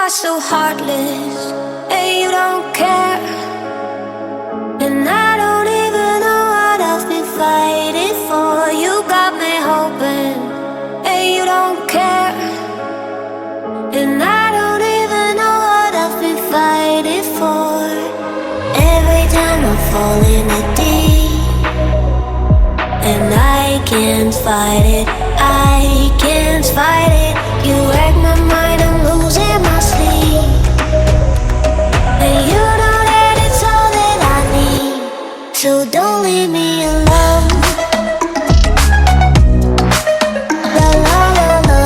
are so heartless, and you don't care. And I don't even know what I've been fighting for. You got me hoping, and you don't care. And I don't even know what I've been fighting for. Every time I fall in the deep, and I can't fight it, I can't fight it. You wreck my mind, I'm losing my sleep. And you know that it's all that I need, so don't leave me alone. La la la la,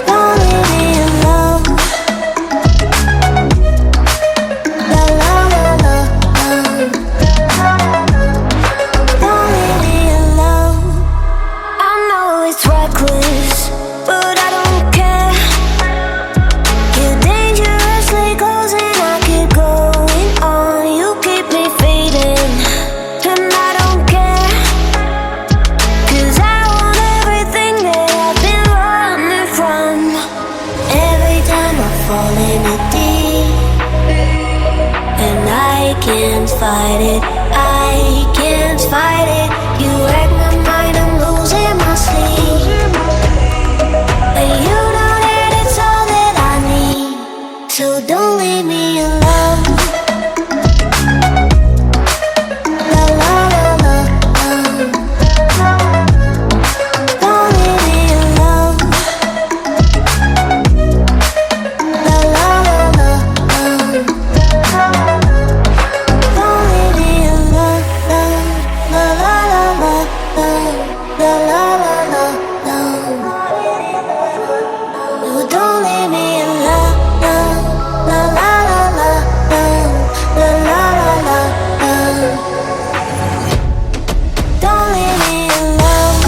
don't leave me alone. La la la la, don't leave me alone. I know it's reckless, but I don't care. You're dangerously close and I keep going on. You keep me fading, and I don't care. 'Cause I want everything that I've been running from. Every time I fall in the deep, and I can't fight it, I can't fight it. You wreck my mind, I'm losing my sleep. And you know that it's all that I need, so don't leave me alone. La la la la, don't leave me alone. La la la la, don't leave me alone. La la la la, la la la la, no, don't leave me alone. La la la la, la la la la, don't leave me alone.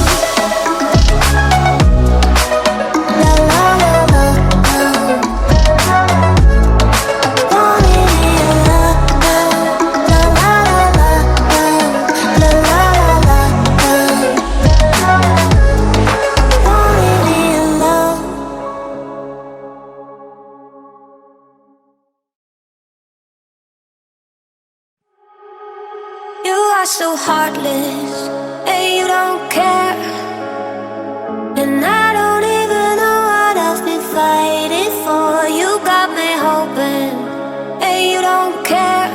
La la la la, don't leave me alone. La la la la, la la la la, don't leave me alone. You are so heartless, and you don't care. And I don't even know what I've been fighting for. You got me hoping, and you don't care.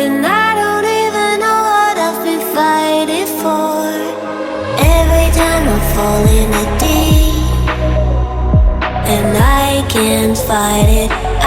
And I don't even know what I've been fighting for. Every time I fall in the deep, and I can't fight it,